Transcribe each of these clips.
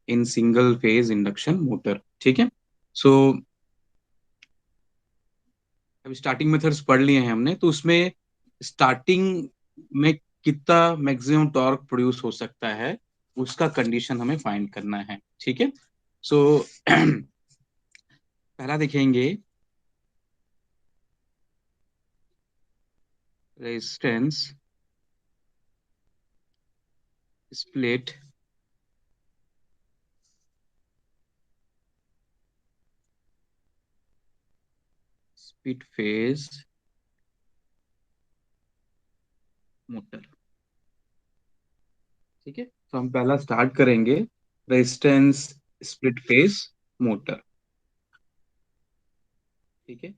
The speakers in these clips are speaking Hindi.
In single phase induction motor. ठीक है। सो अभी स्टार्टिंग मेथड्स पढ़ लिए हैं हमने, तो उसमें स्टार्टिंग में कितना मैक्सिमम टॉर्क प्रोड्यूस हो सकता है उसका कंडीशन हमें फाइंड करना है। ठीक है। सो पहला देखेंगे, resistance split split phase motor. ठीक है, तो हम पहला स्टार्ट करेंगे रेजिस्टेंस स्प्लिट फेज मोटर। ठीक है।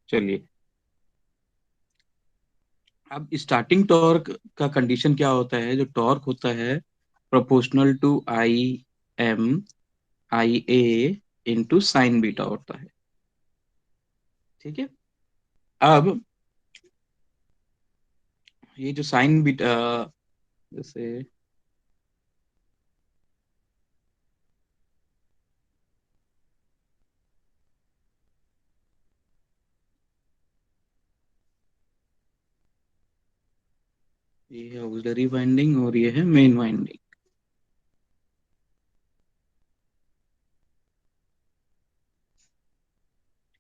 चलिए, अब स्टार्टिंग टॉर्क का कंडीशन क्या होता है? जो टॉर्क होता है proportional to I M I A into sine beta होता है। ठीक है। अब ये जो साइन बीटा, जैसे ये है ऑक्सिलरी वाइंडिंग और ये है मेन वाइंडिंग।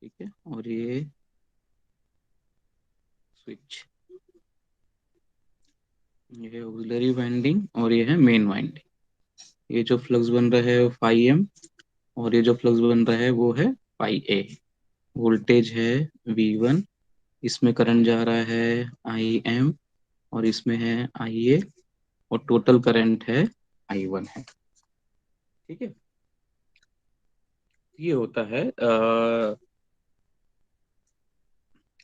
ठीक है, और ये स्विच, ये है ऑक्सिलरी वाइंडिंग और ये है मेन वाइंडिंग। ये जो फ्लक्स बन रहा है वो फाई एम, और ये जो फ्लक्स बन रहा है वो है फाई ए। वोल्टेज है V1, इसमें करंट जा रहा है आई एम, और इसमें है आई ए, और टोटल करंट है I1 है। ठीक है। ये होता है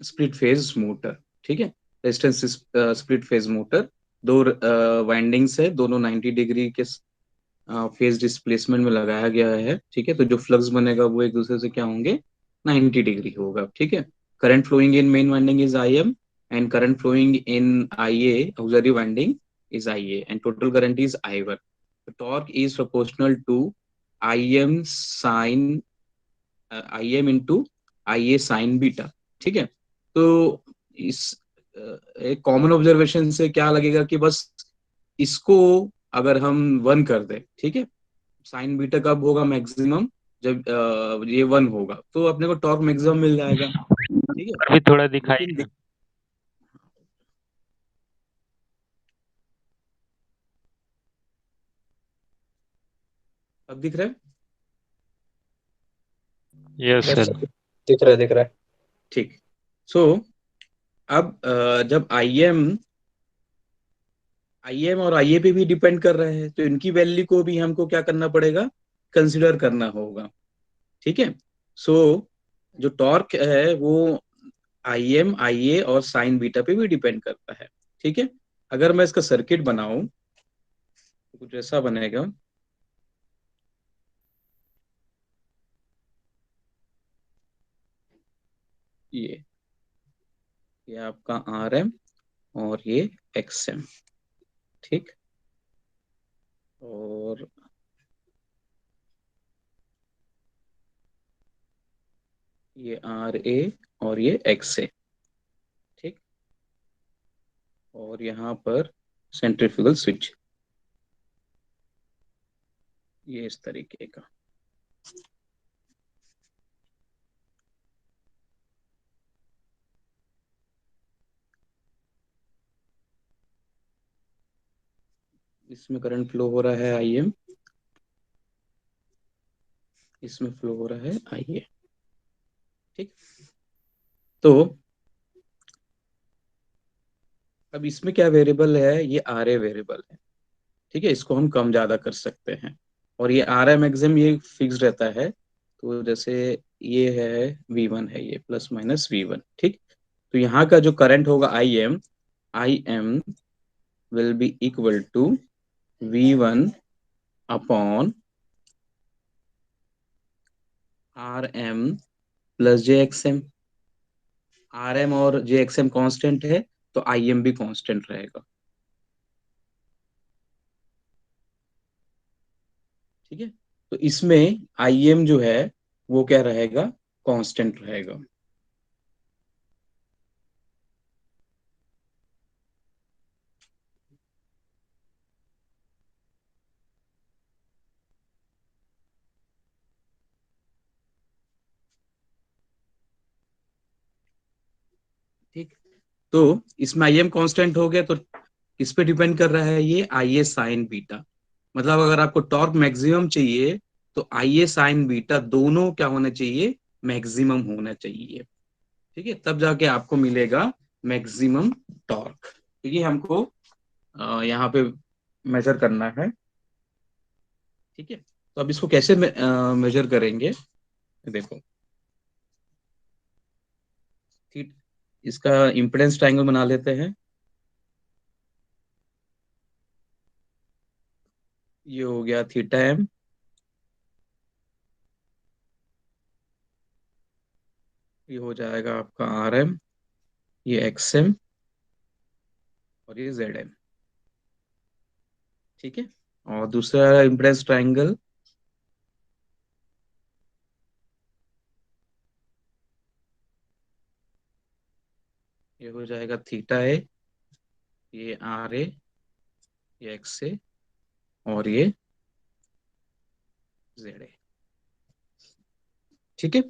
स्प्लिट फेज मोटर। ठीक है। रेजिस्टेंस स्प्लिट फेज मोटर, दो वाइंडिंग्स है, दोनों 90 डिग्री के फेज डिस्प्लेसमेंट में लगाया गया है। ठीक है, तो जो फ्लक्स बनेगा वो एक दूसरे से क्या होंगे, 90 डिग्री होगा। ठीक है। Current flowing in main winding is I M, and current flowing in I A auxiliary winding is I A, and total current is I1। Torque is proportional to I M sine I M into I A sine beta. ठीक है। तो इस एक कॉमन ऑब्जर्वेशन से क्या लगेगा कि बस इसको अगर हम वन कर दें, ठीक है, साइन बीटा कब होगा मैक्सिमम, जब ये वन होगा, तो अपने को टॉर्क मैक्सिमम मिल जाएगा। ठीक है। और भी थोड़ा दिखाई लेकिन ना। अब दिख रहा है? Yes yes sir. सर, दिख रहा है दिख रहा है। ठीक। सो अब जब आई एम और आई ए पे भी डिपेंड कर रहे हैं, तो इनकी वैल्यू को भी हमको क्या करना पड़ेगा, कंसिडर करना होगा। ठीक है। सो जो टॉर्क है वो आई एम आई ए और साइन बीटा पे भी डिपेंड करता है। ठीक है। अगर मैं इसका सर्किट बनाऊं तो कुछ ऐसा बनेगा। ये ये आपका आर एम और ये एक्स एम। ठीक। और ये आर ए और ये एक्स ए। ठीक। और यहाँ पर सेंट्रीफ्यूगल स्विच, ये इस तरीके का। इसमें करंट फ्लो हो रहा है आई एम, इसमें फ्लो हो रहा है आई ए। ठीक। तो अब इसमें क्या वेरिएबल है, ये आर ए वेरिएबल है। ठीक है, इसको हम कम ज्यादा कर सकते हैं, और ये आर एम एक्सएम ये फिक्स रहता है। तो जैसे ये है V1 है, ये प्लस माइनस V1। ठीक। तो यहाँ का जो करंट होगा I M will be equal to V1 upon R M plus J X M, R M और जे एक्स एम कॉन्स्टेंट है तो आई एम भी कॉन्स्टेंट रहेगा। ठीक है, तो इसमें आई एम जो है वो क्या रहेगा, कांस्टेंट रहेगा। ठीक, तो इसमें आई एम कांस्टेंट हो गया तो किस पे डिपेंड कर रहा है, ये आई ए साइन बीटा। मतलब अगर आपको टॉर्क मैक्सिमम चाहिए तो आई ए साइन बीटा दोनों क्या होना चाहिए, मैक्सिमम होना चाहिए। ठीक है, तब जाके आपको मिलेगा मैक्सिमम टॉर्क। तो ये हमको यहाँ पे मेजर करना है। ठीक है, तो अब इसको कैसे मेजर करेंगे, देखो। ठीक, इसका इम्पिडेंस ट्रायंगल बना लेते हैं। ये हो गया थीटा एम, ये हो जाएगा आपका आर एम, ये एक्स एम और ये जेड एम। ठीक है, और दूसरा इम्पिडेंस ट्रायंगल, ये हो जाएगा थीटा ए, ये आर ए, ये एक्स ए और ये जेड ए। ठीक है,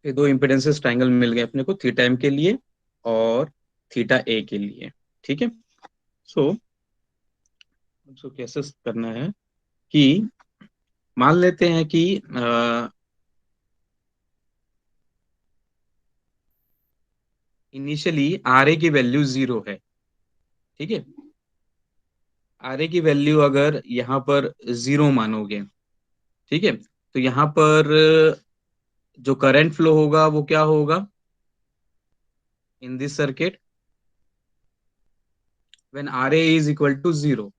ये दो इम्पिडेंसेस ट्रायंगल मिल गए अपने को, थीटा एम के लिए और थीटा ए के लिए। ठीक है, सो उसको कैसे करना है कि मान लेते हैं कि इनिशियली आर ए की वैल्यू 0 है। ठीक है, आर ए की वैल्यू अगर यहाँ पर 0 मानोगे, ठीक है, तो यहाँ पर जो करंट फ्लो होगा वो क्या होगा in this circuit when R A is equal to 0।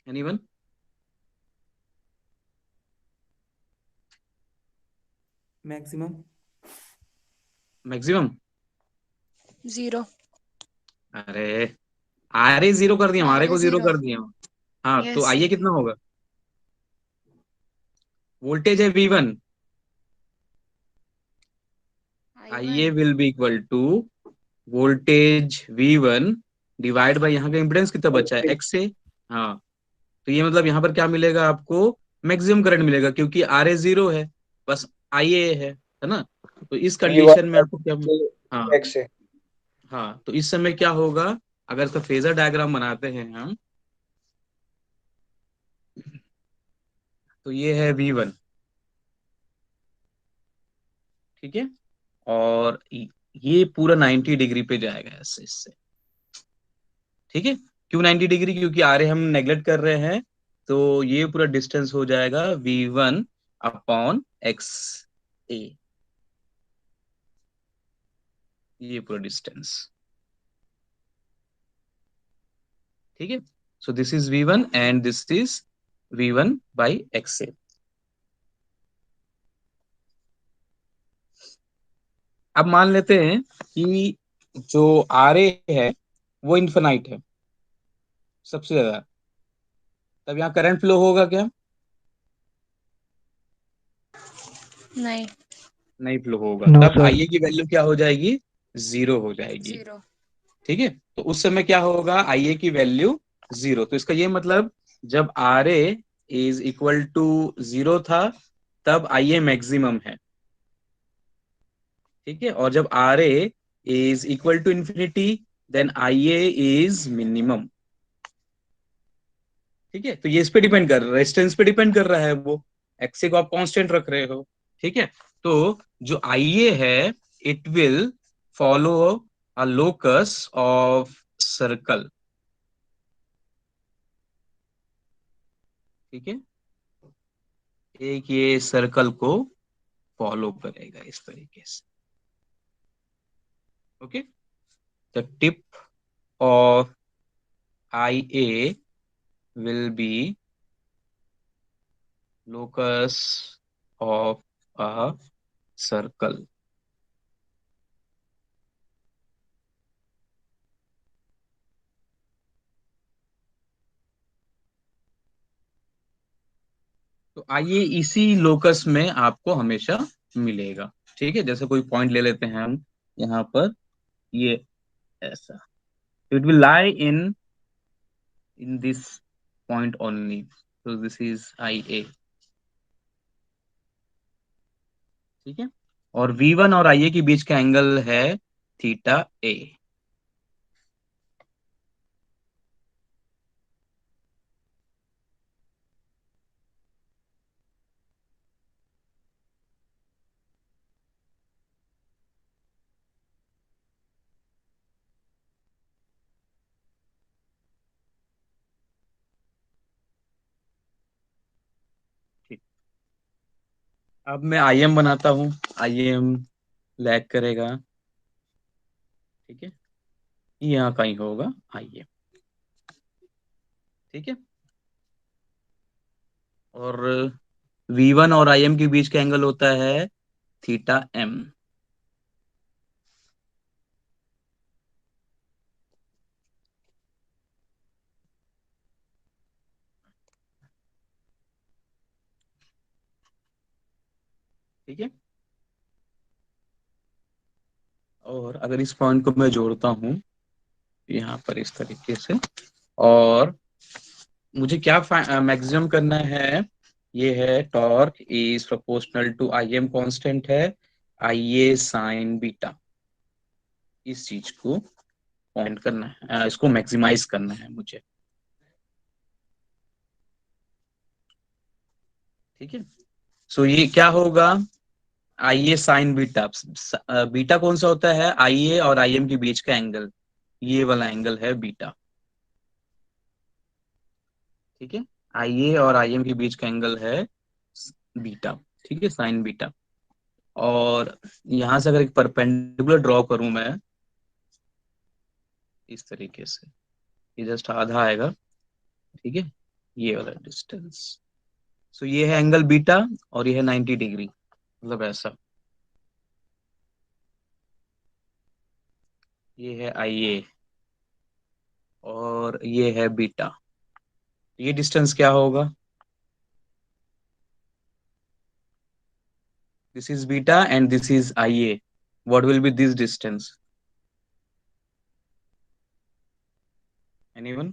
Anyone? Maximum. Maximum? Zero. अरे, आर ए 0 कर दिया, आर ए आर को 0 जीरो। कर दिया। हाँ, तो यस। आइए कितना होगा, वोल्टेज है V1, I I one. A will be equal to voltage V1 divide by यहाँ का इम्पिडेंस कितना बचा है, एक्स ए। हाँ, तो ये मतलब यहाँ पर क्या मिलेगा आपको, मैक्सिमम करंट मिलेगा क्योंकि आर ए 0 है, बस आई ए है ना। तो इस वी वन कंडीशन में आपको क्या, हाँ, एक्स है। हाँ, तो इस समय क्या होगा, अगर इसका फेजर डायग्राम बनाते हैं हम, तो ये है V1। ठीक है, और ये पूरा 90 डिग्री पे जाएगा ऐसे इससे। ठीक है, क्यों 90 डिग्री, क्योंकि आरे हम नेग्लेक्ट कर रहे हैं, तो ये पूरा डिस्टेंस हो जाएगा V1 अपॉन एक्स ए, ये पूरा डिस्टेंस। ठीक है, so this is V1 and this is V1 by X A. अब मान लेते हैं कि जो आर ए है वो इन्फिनाइट है सबसे ज्यादा, तब यहाँ करंट फ्लो होगा क्या, नहीं। नहीं फ्लो होगा, नो तब सर। आई ए की वैल्यू क्या हो जाएगी, 0 हो जाएगी। जीरो। ठीक है, तो उस समय क्या होगा, आई ए की वैल्यू 0। तो इसका ये मतलब जब R A is equal to 0 था तब आई ए मैक्सिमम है। ठीक है, और जब R A is equal to infinity then I A is minimum. ठीक है, तो ये इस पे डिपेंड कर रहा है, रेजिस्टेंस पे डिपेंड कर रहा है वो, एक्स को आप कांस्टेंट रख रहे हो। ठीक है, तो जो आई ए है it will follow a locus of circle. ठीक है, एक ये सर्कल को फॉलो करेगा इस तरीके से। Okay, the tip of I A will B locus of a circle. तो आइए इसी लोकस में आपको हमेशा मिलेगा। ठीक है, जैसे कोई पॉइंट ले लेते हैं हम यहाँ पर, ये ऐसा, it will lie in this point only, so this is IA। ठीक है, और V1 और IA के बीच का एंगल है थीटा ए। ठीक, अब मैं IM बनाता हूँ। IM लैग करेगा। ठीक है, यहाँ कहीं होगा IM। ठीक है, और V1 और IM के बीच का एंगल होता है थीटा M। ठीक है, और अगर इस पॉइंट को मैं जोड़ता हूँ यहाँ पर इस तरीके से, और मुझे क्या मैक्सिमम करना है, ये है torque is proportional to IM constant है, IA साइन बीटा। इस चीज को पॉइंट करना है, इसको मैक्सिमाइज करना है मुझे। ठीक है, सो ये क्या होगा, IA साइन बीटा। बीटा कौन सा होता है, IA और IM के बीच का एंगल, ये वाला एंगल है बीटा। ठीक है, IA और IM के बीच का एंगल है बीटा। ठीक है, साइन बीटा। और यहां से अगर एक परपेंडिकुलर ड्रॉ करूं मैं इस तरीके से, ये जस्ट आधा आएगा। ठीक है, ये वाला डिस्टेंस, सो ये है एंगल बीटा, और ये है 90 डिग्री, मतलब ऐसा। ये है IA और ये है बीटा। ये डिस्टेंस क्या होगा, this is beta and this is IA, what will be this distance, anyone?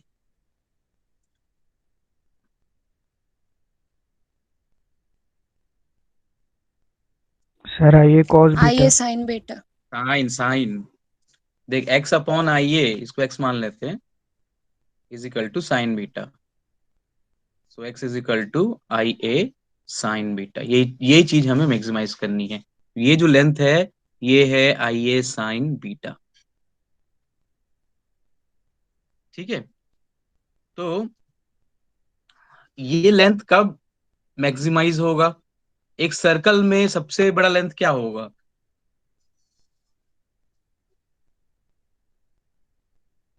Sir I A cos beta. IA sine beta. Sine sine, देख x अपॉन IA, इसको x मान लेते हैं, is equal to sine beta. So x is equal to IA sine beta. ये चीज हमें मैक्सिमाइज करनी है। ये जो लेंथ है, ये है IA साइन बीटा। ठीक है, तो ये लेंथ कब मैक्सिमाइज होगा, एक सर्कल में सबसे बड़ा लेंथ क्या होगा,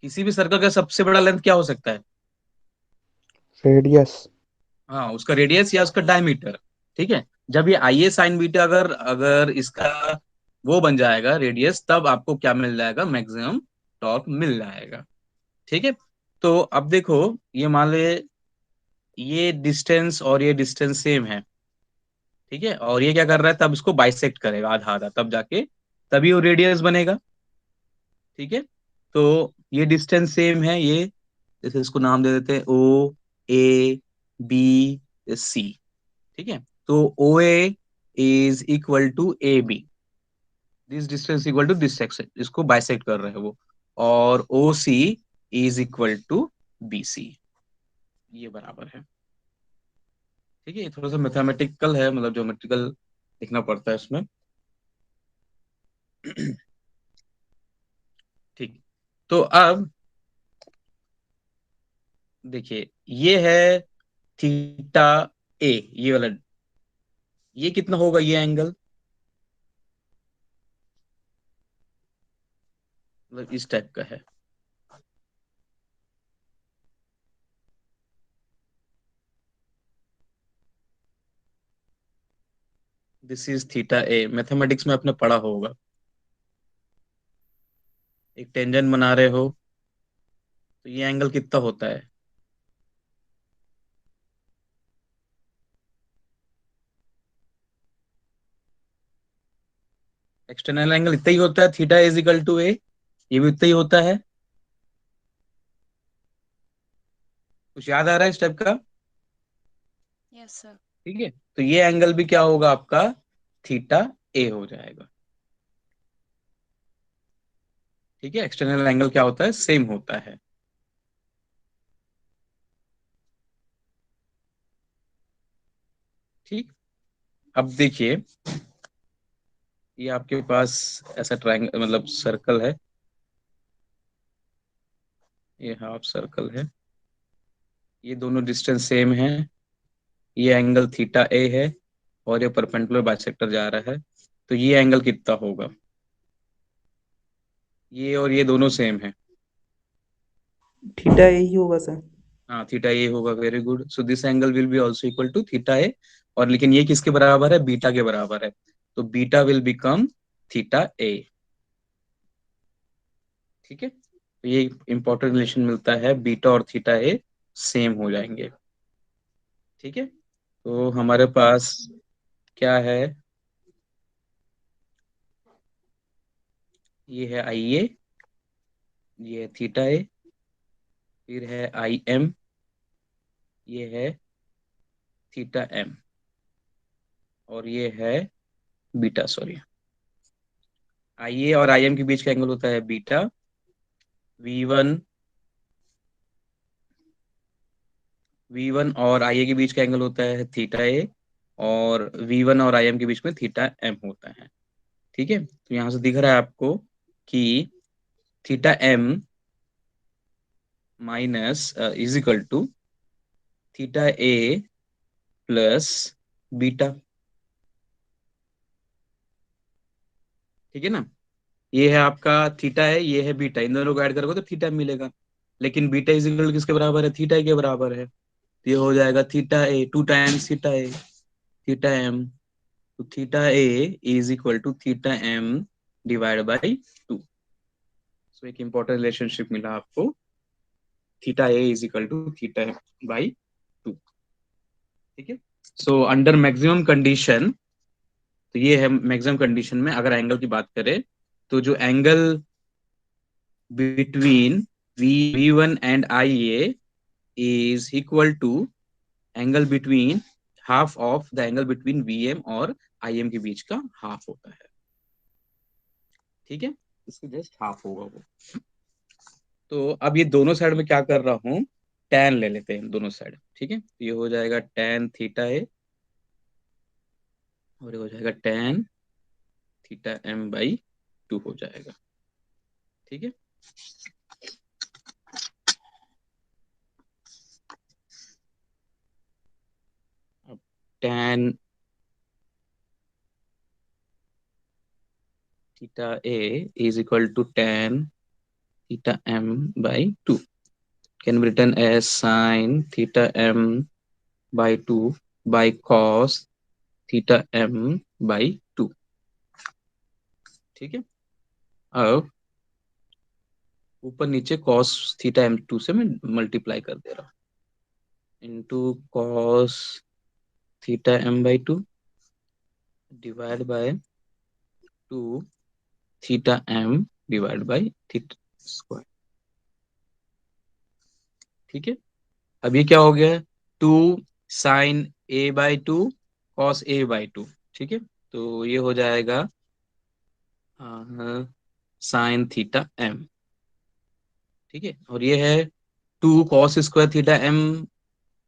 किसी भी सर्कल का सबसे बड़ा लेंथ क्या हो सकता है? रेडियस। हाँ, उसका रेडियस या उसका डायमीटर। ठीक है, जब ये IA साइन बीटा अगर अगर इसका वो बन जाएगा रेडियस, तब आपको क्या मिल जाएगा, मैक्सिमम टॉर्क मिल जाएगा। ठीक है, तो अब देखो, ये मान ले ये डिस्टेंस और ये डिस्टेंस सेम है। ठीक है, और ये क्या कर रहा है, तब इसको बाइसेक्ट करेगा आधा आधा, तब जाके तभी वो रेडियस बनेगा। ठीक है, तो ये डिस्टेंस सेम है, ये जैसे इसको नाम दे देते हैं OABC। ठीक है, तो OA is equal to AB, this distance equal to this section, इसको बाइसेक्ट कर रहे हैं वो, और OC is equal to BC, ये बराबर है। ठीक है, ये थोड़ा सा मैथमेटिकल है, मतलब ज्योमेट्रिकल लिखना पड़ता है इसमें। ठीक, तो अब देखिए, ये है थीटा ए, ये वाला, ये कितना होगा ये एंगल, मतलब इस टाइप का है। This is theta A, mathematics में आपने पढ़ा होगा। एक टेंजेंट बना रहे हो तो ये एंगल कितना होता है? एक्सटर्नल एंगल इतना ही होता है, थीटा इज इक्वल टू ए, ये भी उतना ही होता है। कुछ याद आ रहा है इस टाइप का? Yes sir. ठीक है, तो ये एंगल भी क्या होगा आपका, थीटा ए हो जाएगा। ठीक है, एक्सटर्नल एंगल क्या होता है, सेम होता है। ठीक, अब देखिए, ये आपके पास ऐसा ट्रायंगल मतलब सर्कल है, ये हाफ सर्कल है, ये दोनों डिस्टेंस सेम है, ये एंगल थीटा ए है और ये परपेंडिकुलर बाइसेक्टर जा रहा है, तो ये एंगल कितना होगा? ये और ये दोनों सेम है। थीटा यही होगा सर। हाँ, थीटा ए होगा, very good. So this angle will be also equal to theta A, और लेकिन ये किसके बराबर है, बीटा के बराबर है, तो बीटा विल बिकम थीटा ए। ठीक है, तो ये इंपॉर्टेंट रिलेशन मिलता है, बीटा और थीटा ए सेम हो जाएंगे। ठीक है, तो हमारे पास क्या है, ये है आई ए, ये है थीटा ए, फिर है आई एम, ये है थीटा एम, और ये है बीटा, सॉरी, आई ए और आई एम के बीच का एंगल होता है बीटा, V1 V1 और आई ए के बीच का एंगल होता है थीटा ए, और V1 और आई एम के बीच में थीटा एम होता है। ठीक है, तो यहाँ से दिख रहा है आपको कि theta M minus is equal to theta A plus beta. ठीक है ना, ये है आपका थीटा है, ये है बीटा, इन दोनों को ऐड करोगे तो थीटा मिलेगा, लेकिन बीटा इज इक्वल किसके बराबर है, थीटा के बराबर है, तो ये हो जाएगा theta A two times theta A, theta M, तो theta A is equal to theta M divide by two. So एक इंपॉर्टेंट रिलेशनशिप मिला आपको, theta A is equal to theta M by two. ठीक है, सो अंडर मैक्सिमम कंडीशन, तो ये है मैक्सिमम कंडीशन में अगर एंगल की बात करें, तो जो angle between V1 and IA is equal to angle between half of the angle between VM और IM के बीच का हाफ होता है। ठीक है, इसके जस्ट हाफ होगा वो। तो अब ये दोनों साइड में क्या कर रहा हूँ, tan ले लेते हैं दोनों साइड। ठीक है, तो ये हो जाएगा tan थीटा ए, और ये हो जाएगा tan theta M by two हो जाएगा। ठीक है, अब tan theta A is equal to tan theta m by 2 can be written as sin theta m by 2 by cos theta m by 2। ठीक है, अब ऊपर नीचे cos थीटा m 2 से मैं मल्टीप्लाई कर दे रहा हूँ, into cos theta m by 2 divide by 2 theta m divide by theta square. ठीक है, अब ये क्या हो गया, 2 sine a by 2 cos a by 2। ठीक है, तो ये हो जाएगा साइन थीटा एम। ठीक है, और ये है 2 cos square theta M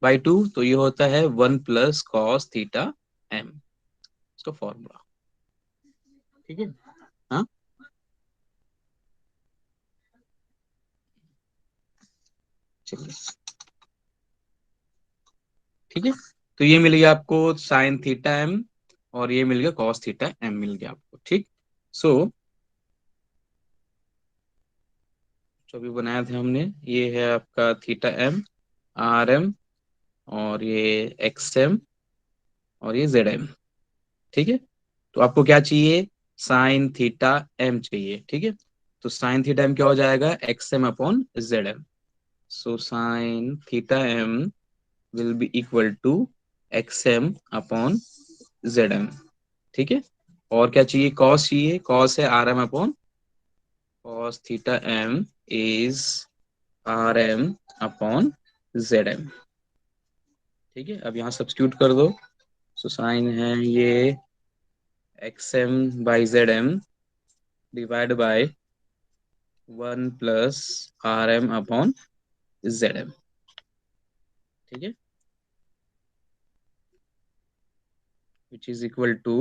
by 2, तो ये होता है 1 प्लस कॉस थीटा एम, इसका फॉर्मूला। ठीक है, हाँ, चलिए, ठीक है, तो ये मिल गया आपको साइन थीटा एम, और ये मिल गया कॉस थीटा एम मिल गया आपको। ठीक, सो जो भी बनाया था हमने, ये है आपका थीटा एम, आर एम, और ये एक्स एम, और ये जेड एम। ठीक है, तो आपको क्या चाहिए, साइन थीटा एम चाहिए, ठीक है। तो साइन थीटा एम क्या हो जाएगा, X M upon Z M. So sine theta M will be equal to X M upon Z M, ठीक है। और क्या चाहिए, कॉस चाहिए, कॉस है R M upon cos theta M is R M upon Z M, ठीक है। अब यहाँ सब्स्टिट्यूट कर दो। सो साइन है ये X M by Z M divide by 1 + R M upon Z M, ठीक है, which is equal to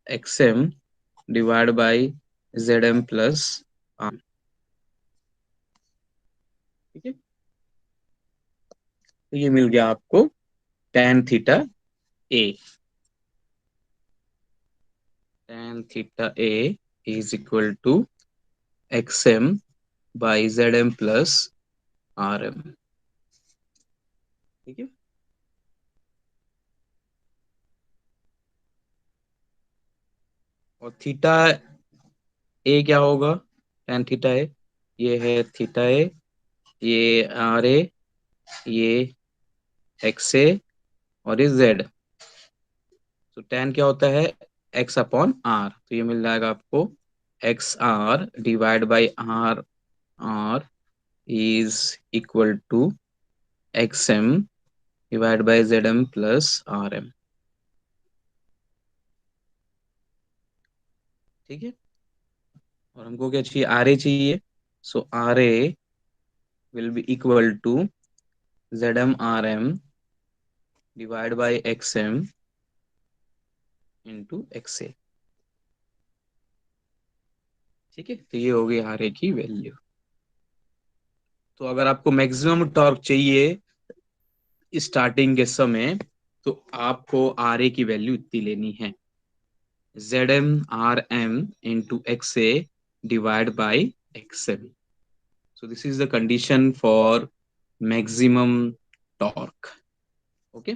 X M divide by Z M plus R, ठीक है। तो ये मिल गया आपको tan theta A. tan theta A is equal to X M by Z M plus R M, ठीक है। और थीटा ए क्या होगा, tan थीटा ए, ये है थीटा ए, ये आर ए, ये एक्स ए, और ये जेड। तो tan क्या होता है, एक्स अपॉन आर, तो ये मिल जाएगा आपको X R divide by R R is equal to X M divide by Z M plus R M, ठीक है। और हमको क्या चाहिए, आर ए चाहिए। So R A will be equal to Z M R M divide by X M into X A, ठीक है। तो ये हो गई आर ए की वैल्यू। तो अगर आपको मैक्सिमम टॉर्क चाहिए स्टार्टिंग के समय, तो आपको आर ए की वैल्यू इतनी लेनी है, Z M R M into X A divide by X M. So this is the condition for maximum torque. Okay.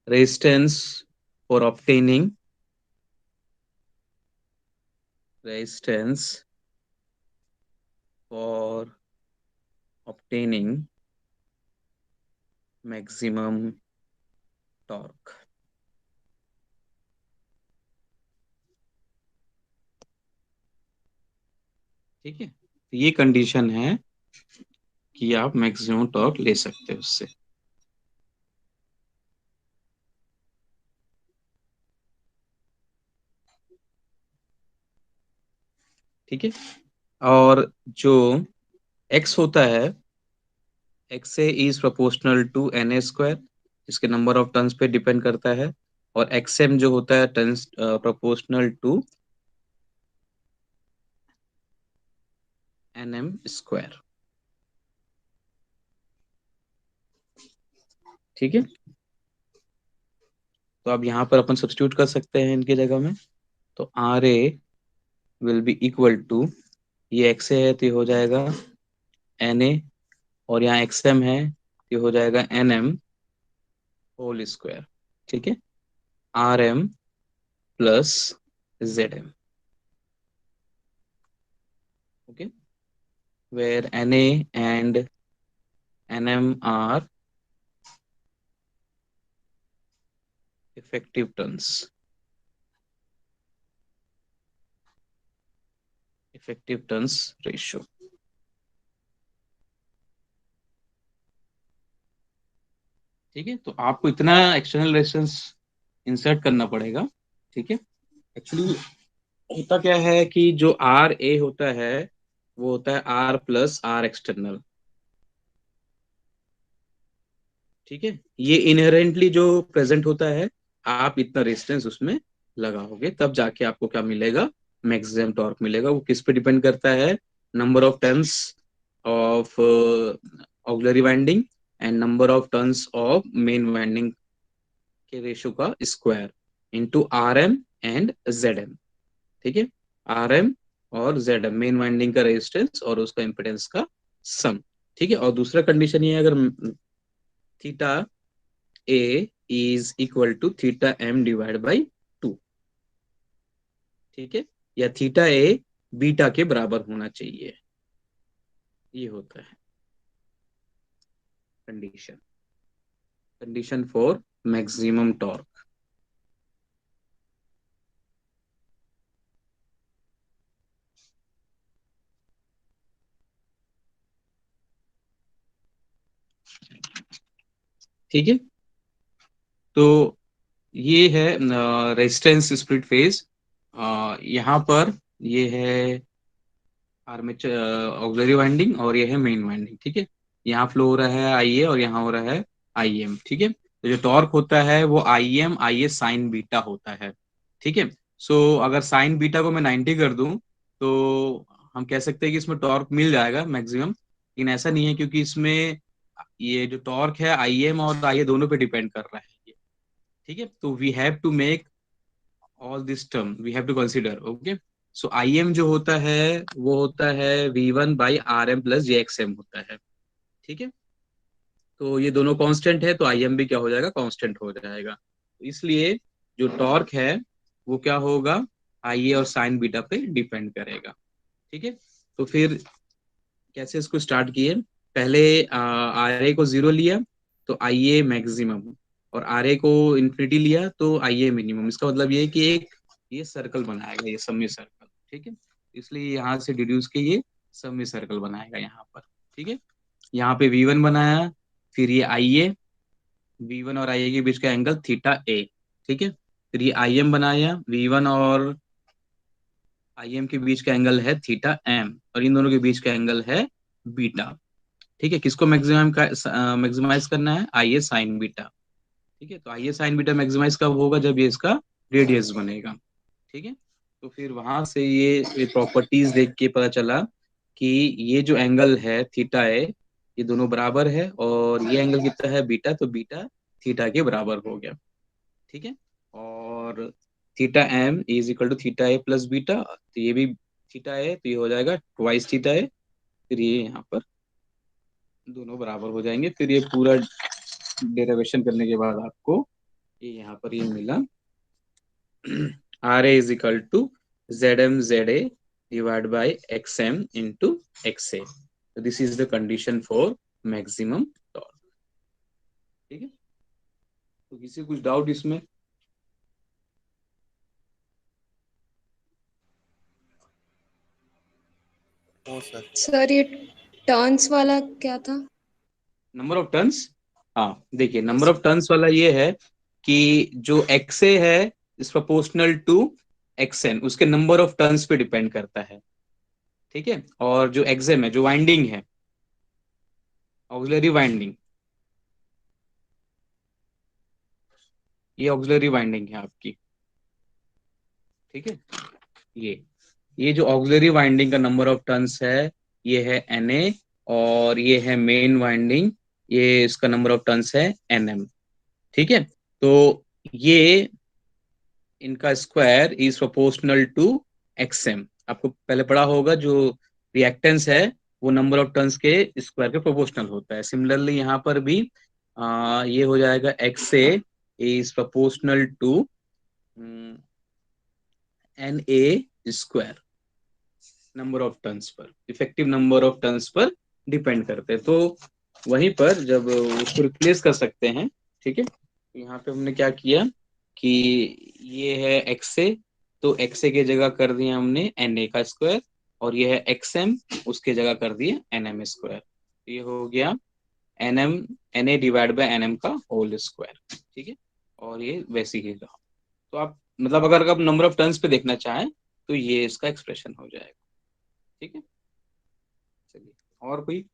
Resistance for obtaining resistance for obtaining maximum torque. ठीक है, तो ये कंडीशन है कि आप मैक्सिमम टॉर्क ले सकते हो उससे। ठीक है। और जो x होता है, X A is proportional to N A square, इसके नंबर ऑफ टर्न्स पे डिपेंड करता है। और एक्स एम जो होता है turns proportional to N M square, ठीक है। तो अब यहाँ पर अपन सब्स्टिट्यूट कर सकते हैं इनकी जगह में। तो R A will be equal to, ये एक्स ए है तो ये हो जाएगा एन ए, और यहाँ एक्स एम है तो ये हो जाएगा एन एम होल स्क्वायर, ठीक है, R M plus Z M, okay, where N A and N M are effective turns, effective turns ratio, ठीक है। तो आपको इतना एक्सटर्नल रेजिस्टेंस इंसर्ट करना पड़ेगा, ठीक है। एक्चुअली होता क्या है कि जो आर ए होता है वो होता है आर प्लस आर एक्सटर्नल, ठीक है। ये इनहेरेंटली जो प्रेजेंट होता है, आप इतना रेजिस्टेंस उसमें लगाओगे तब जाके आपको क्या मिलेगा, मैक्सिमम टॉर्क मिलेगा। वो किस पे डिपेंड करता है, number of turns of auxiliary winding and number of turns of main winding के रेशियो का square into R M and Z M, ठीक है। आर एम और जेड एम मेन वाइंडिंग का रेजिस्टेंस और उसका इम्पिडेंस का सम, ठीक है। और दूसरा कंडीशन ये है, अगर theta A is equal to theta M divide by 2, ठीक है, या थीटा ए बीटा के बराबर होना चाहिए, ये होता है condition, condition for maximum torque. ठीक है, तो ये है रेजिस्टेंस स्प्लिट फेज। यहाँ पर ये है आर्मेचर ऑक्सिलरी वाइंडिंग और ये है मेन वाइंडिंग, ठीक है। यहाँ फ्लो हो रहा है आई ए और यहाँ हो रहा है आई एम, ठीक है। तो जो टॉर्क होता है वो आई ए साइन बीटा होता है, ठीक है। सो अगर साइन बीटा को मैं 90 कर दूं तो हम कह सकते हैं कि इसमें टॉर्क मिल जाएगा मैक्सिमम, लेकिन ऐसा नहीं है, क्योंकि इसमें ये जो टॉर्क है आई एम और आई ए दोनों पे डिपेंड कर रहा है ये, ठीक है। तो we have to make all this term we have to consider, okay. So I M जो होता है वो होता है V1/Rm प्लस JXM होता है, ठीक है। तो ये दोनों कांस्टेंट है, तो आई एम भी क्या हो जाएगा, कांस्टेंट हो जाएगा। तो इसलिए जो टॉर्क है वो क्या होगा, आई ए और साइन बीटा पे डिपेंड करेगा, ठीक है। तो फिर कैसे इसको स्टार्ट किए, पहले आर ए को 0 लिया तो आई ए मैक्सिमम, और आर ए को इन्फिनिटी लिया तो आई ए मिनिमम। इसका मतलब ये है कि एक ये सर्कल बनाएगा, ये सम्मी सर्कल, ठीक है। इसलिए यहाँ से डिड्यूस के ये सम्मी सर्कल बनाएगा यहाँ पर, ठीक है। यहाँ पे V1 बनाया, फिर ये आई ए, V1 और आई ए के बीच का एंगल थीटा ए, ठीक है। फिर ये आई एम बनाया, V1 और आई एम के बीच का एंगल है थीटा एम, और इन दोनों के बीच का एंगल है बीटा, ठीक है। किसको मैक्सिमाइज करना है, आई ए साइन बीटा, ठीक है। तो आई ए साइन बीटा मैक्सिमाइज कब होगा, जब ये इसका रेडियस बनेगा, ठीक है। तो फिर वहां से ये प्रॉपर्टीज देख के पता चला कि ये जो एंगल है थीटा ए, ये दोनों बराबर है, और ये एंगल कितना है बीटा, तो बीटा थीटा के बराबर हो गया, ठीक है। और theta M is equal to theta A plus beta, तो ये भी थीटा ए, तो ये हो जाएगा ट्वाइस थीटा ए, फिर ये यहाँ पर दोनों बराबर हो जाएंगे। फिर ये पूरा डेरिवेशन करने के बाद आपको ये यहाँ पर ये मिला R A is equal to Z M Z A divide by X M into X A, this is the condition for maximum torque, ठीक है। तो किसी कुछ डाउट इसमें? सर ये टर्न्स वाला क्या था? नंबर ऑफ टर्न्स, हाँ देखिए, नंबर यस। ऑफ टर्न्स वाला ये है कि जो एक्स ए है is proportional to X N, उसके नंबर ऑफ टर्न्स पे डिपेंड करता है, ठीक है। और जो एक्सएम है, जो वाइंडिंग है ऑक्सिलरी वाइंडिंग, ये ऑक्सिलरी वाइंडिंग है आपकी, ठीक है। ये जो ऑक्सिलरी वाइंडिंग का नंबर ऑफ टर्न्स है ये है Na, और ये है मेन वाइंडिंग, ये इसका नंबर ऑफ टर्न्स है Nm, ठीक है। तो ये इनका square is proportional to X M, आपको पहले पढ़ा होगा, जो रिएक्टेंस है वो नंबर ऑफ टर्न्स के स्क्वायर के प्रोपोर्शनल होता है। सिमिलरली यहाँ पर भी ये हो जाएगा X A is proportional to N A square, number of turns पर, इफेक्टिव नंबर ऑफ टर्न्स पर डिपेंड करते हैं। तो वहीं पर जब उसको रिप्लेस कर सकते हैं, ठीक है। तो यहाँ पे हमने क्या किया कि ये है एक्स ए, तो एक्स ए की जगह कर दिया हमने एन ए का स्क्वायर, और ये है एक्स एम, उसके जगह कर दिया एन एम स्क्वायर, ये हो गया N M, N A divide by N M का होल स्क्वायर, ठीक है। और ये वैसे ही रहा। तो आप मतलब अगर आप नंबर ऑफ टर्न्स पे देखना चाहें तो ये इसका एक्सप्रेशन हो जाएगा, ठीक है। चलिए, और कोई?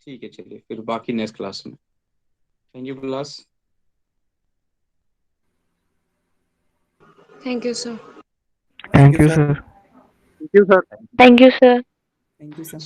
ठीक है, चलिए फिर बाकी नेक्स्ट क्लास में। Thank you class. Thank you sir. Thank you sir. Thank you, sir. Thank you, sir. Thank you, sir.